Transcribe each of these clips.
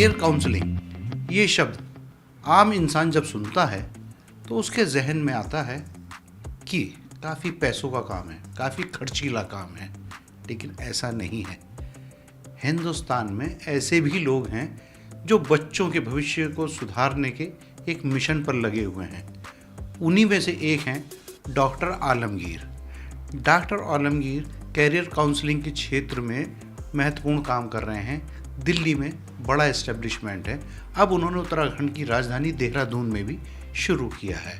Career counselling ये शब्द आम इंसान जब सुनता है तो उसके जहन में आता है कि काफ़ी पैसों का काम है, काफ़ी खर्चीला काम है, लेकिन ऐसा नहीं है। हिंदुस्तान में ऐसे भी लोग हैं जो बच्चों के भविष्य को सुधारने के एक मिशन पर लगे हुए हैं। उन्हीं में से एक हैं doctor Alamgir. Doctor Alamgir career counselling के क्षेत्र में महत्वपूर्ण काम कर रहे हैं। दिल्ली में बड़ा एस्टेब्लिशमेंट है। अब उन्होंने उत्तराखंड की राजधानी देहरादून में भी शुरू किया है।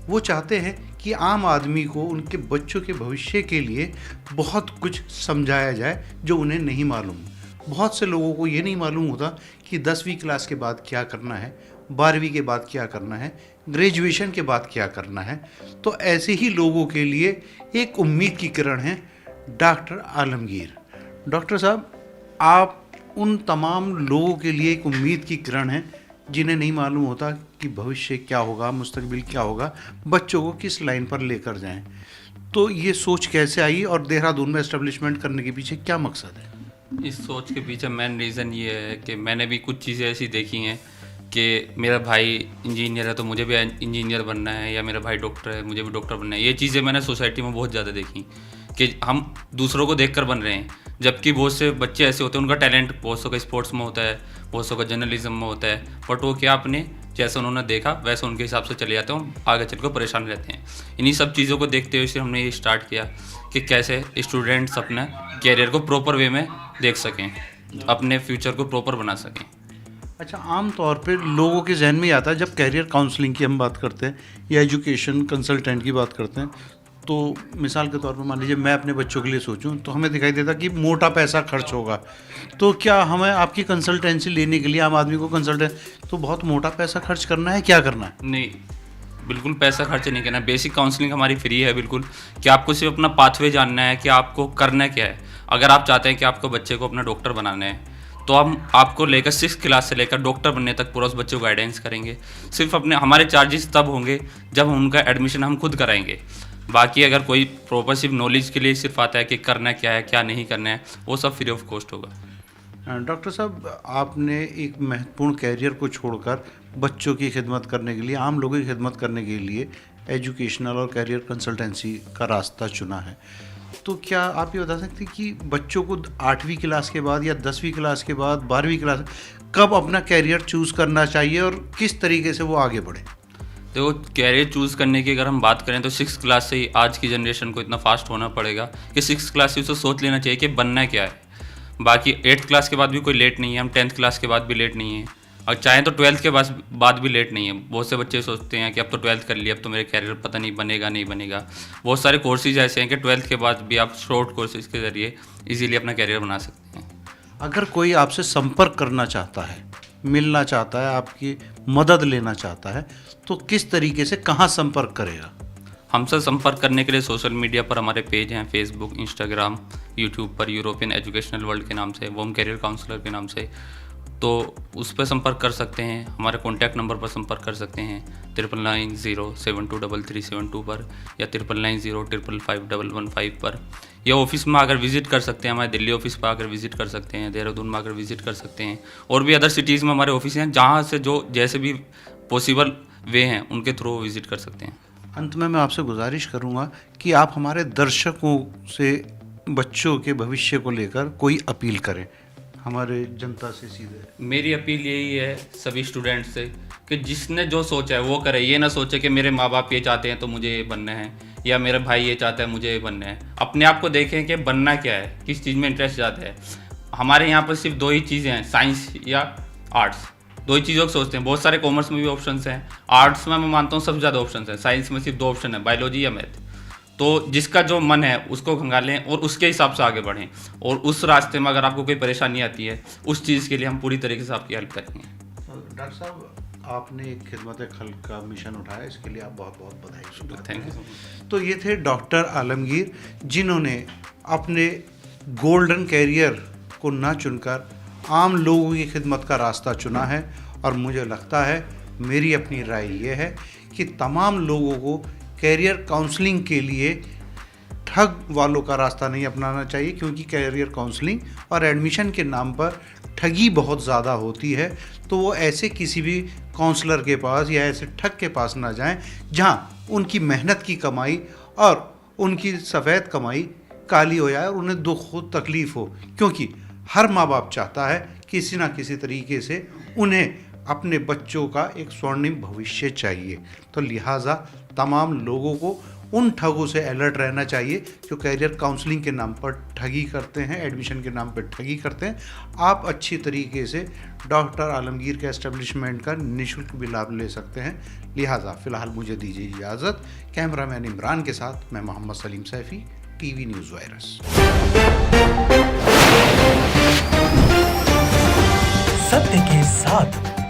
वो चाहते हैं कि आम आदमी को उनके बच्चों के भविष्य के लिए बहुत कुछ समझाया जाए जो उन्हें नहीं मालूम। बहुत से लोगों को ये नहीं मालूम होता कि 10वीं क्लास के बाद क्या करना है, 12वीं के बाद क्या करना है, ग्रेजुएशन के बाद क्या करना है। तो ऐसे ही लोगों के लिए एक उम्मीद की किरण है डॉक्टर आलमगीर। डॉक्टर साहब, आप उन तमाम लोगों के लिए एक उम्मीद की किरण है जिन्हें नहीं मालूम होता कि भविष्य क्या होगा, मुस्तकबिल क्या होगा, बच्चों को किस लाइन पर लेकर जाएं। तो ये सोच कैसे आई और देहरादून में एस्टेब्लिशमेंट करने के पीछे क्या मकसद है? इस सोच के पीछे मेन रीज़न ये है कि मैंने भी कुछ चीज़ें ऐसी देखी हैं कि मेरा भाई इंजीनियर है तो मुझे भी इंजीनियर बनना है, या मेरा भाई डॉक्टर है मुझे भी डॉक्टर बनना है। ये चीज़ें मैंने सोसाइटी में बहुत ज़्यादा देखी कि हम दूसरों को देखकर बन रहे हैं, जबकि बहुत से बच्चे ऐसे होते हैं उनका टैलेंट बहुत सौ का स्पोर्ट्स में होता है, बहुत सौ का जर्नलिज्म में होता है, बट वो क्या अपने जैसा उन्होंने देखा वैसे उनके हिसाब से चले जाते हैं, आगे चल कर परेशान रहते हैं। इन्हीं सब चीज़ों को देखते हुए हमने ये स्टार्ट किया कि कैसे स्टूडेंट्स अपने कैरियर को प्रॉपर वे में देख सकें, अपने फ्यूचर को प्रॉपर बना सकें। अच्छा, आम तौर पे लोगों के जहन में आता है जब कैरियर काउंसलिंग की हम बात करते हैं या एजुकेशन कंसल्टेंट की बात करते हैं, तो मिसाल के तौर पर मान लीजिए मैं अपने बच्चों के लिए सोचूं तो हमें दिखाई देता कि मोटा पैसा खर्च होगा। तो क्या हमें आपकी कंसल्टेंसी लेने के लिए आम आदमी को तो बहुत मोटा पैसा खर्च करना है, क्या करना है? नहीं, बिल्कुल पैसा खर्च नहीं करना। बेसिक काउंसलिंग हमारी फ्री है बिल्कुल, कि आपको सिर्फ अपना पाथवे जानना है कि आपको करना क्या है। अगर आप चाहते हैं कि आपको बच्चे को अपना डॉक्टर बनाना है तो हम आपको लेकर 6th क्लास से लेकर डॉक्टर बनने तक पूरा उस बच्चे को गाइडेंस करेंगे। सिर्फ अपने हमारे चार्जेस तब होंगे जब उनका एडमिशन हम खुद कराएंगे। बाकी अगर कोई प्रॉपर सिर्फ नॉलेज के लिए सिर्फ आता है कि करना क्या है क्या नहीं करना है, वो सब फ्री ऑफ कॉस्ट होगा। डॉक्टर साहब, आपने एक महत्वपूर्ण कैरियर को छोड़कर बच्चों की खिदमत करने के लिए, आम लोगों की खिदमत करने के लिए एजुकेशनल और कैरियर कंसल्टेंसी का रास्ता चुना है। तो क्या आप ये बता सकते हैं कि बच्चों को 8वीं क्लास के बाद या 10वीं क्लास के बाद 12वीं क्लास कब अपना कैरियर चूज़ करना चाहिए और किस तरीके से वो आगे बढ़े? तो कैरियर चूज़ करने की अगर हम बात करें तो 6th क्लास से ही आज की जनरेशन को इतना फास्ट होना पड़ेगा कि 6th क्लास से उसे सोच लेना चाहिए कि बनना क्या है। बाकी 8th क्लास के बाद भी कोई लेट नहीं है, हम 10th क्लास के बाद भी लेट नहीं है, और चाहें तो 12th के बाद भी लेट नहीं है। बहुत से बच्चे सोचते हैं कि अब तो 12th कर लिया, अब तो मेरे कैरियर पता नहीं बनेगा नहीं बनेगा। बहुत सारे कोर्सेज ऐसे हैं कि 12th के बाद भी आप शॉर्ट कोर्सेज के ज़रिए इजीली अपना कैरियर बना सकते हैं। अगर कोई आपसे संपर्क करना चाहता है, मिलना चाहता है, आपकी मदद लेना चाहता है, तो किस तरीके से कहाँ संपर्क करेगा? हमसे संपर्क करने के लिए सोशल मीडिया पर हमारे पेज हैं, फेसबुक, इंस्टाग्राम, यूट्यूब पर यूरोपियन एजुकेशनल वर्ल्ड के नाम से, वोम कैरियर काउंसलर के नाम से, तो उस पर संपर्क कर सकते हैं। हमारे कॉन्टैक्ट नंबर पर संपर्क कर सकते हैं 9990723372 पर, या 9990555115 पर, या ऑफिस में आकर विजिट कर सकते हैं। हमारे दिल्ली ऑफिस पर आकर विजिट कर सकते हैं, देहरादून में आकर विजिट कर सकते हैं, और भी अदर सिटीज़ में हमारे ऑफिस हैं जहाँ से जो जैसे भी पॉसिबल वे हैं उनके थ्रू विजिट कर सकते हैं। अंत में मैं आपसे गुजारिश करूंगा कि आप हमारे दर्शकों से बच्चों के भविष्य को लेकर कोई अपील करें हमारे जनता से सीधे। मेरी अपील यही है सभी स्टूडेंट्स से कि जिसने जो सोचा है वो करे। ये ना सोचे कि मेरे माँ बाप ये चाहते हैं तो मुझे ये बनना है, या मेरा भाई ये चाहता है मुझे ये बनना है। अपने आप को देखें कि बनना क्या है, किस चीज़ में इंटरेस्ट ज़्यादा है। हमारे यहाँ पर सिर्फ 2 ही चीज़ें हैं, साइंस या आर्ट्स। 2 ही चीज़ों को सोचते हैं। बहुत सारे कॉमर्स में भी ऑप्शंस हैं, आर्ट्स में मैं मानता हूँ सबसे ज़्यादा ऑप्शंस हैं, साइंस में सिर्फ 2 ऑप्शन है, बायोलॉजी या मैथ। तो जिसका जो मन है उसको खंगालें और उसके हिसाब से आगे बढ़ें, और उस रास्ते में अगर आपको कोई परेशानी आती है उस चीज़ के लिए हम पूरी तरीके से आपकी हेल्प करेंगे। डॉक्टर साहब, आपने एक खिदमत खल्क का मिशन उठाया, इसके लिए आप बहुत बहुत बधाई। Thank you. तो ये थे डॉक्टर आलमगीर, जिन्होंने अपने गोल्डन कैरियर को ना चुनकर आम लोगों की खिदमत का रास्ता चुना है। और मुझे लगता है, मेरी अपनी राय ये है कि तमाम लोगों को कैरियर काउंसलिंग के लिए ठग वालों का रास्ता नहीं अपनाना चाहिए, क्योंकि कैरियर काउंसलिंग और एडमिशन के नाम पर ठगी बहुत ज़्यादा होती है, तो वो ऐसे किसी भी काउंसलर के पास या ऐसे ठग के पास ना जाएं जहां उनकी मेहनत की कमाई और उनकी सफ़ेद कमाई काली हो जाए और उन्हें दुख हो, तकलीफ़ हो। क्योंकि हर माँ बाप चाहता है किसी ना किसी तरीके से उन्हें अपने बच्चों का एक स्वर्णिम भविष्य चाहिए। तो लिहाजा तमाम लोगों को उन ठगों से अलर्ट रहना चाहिए जो कैरियर काउंसलिंग के नाम पर ठगी करते हैं, एडमिशन के नाम पर ठगी करते हैं। आप अच्छी तरीके से डॉक्टर आलमगीर के एस्टेब्लिशमेंट का निःशुल्क भी लाभ ले सकते हैं। लिहाजा फ़िलहाल मुझे दीजिए इजाज़त। कैमरामैन इमरान के साथ मैं Mohammad Salim Saifi, TV news virus. सत्य के साथ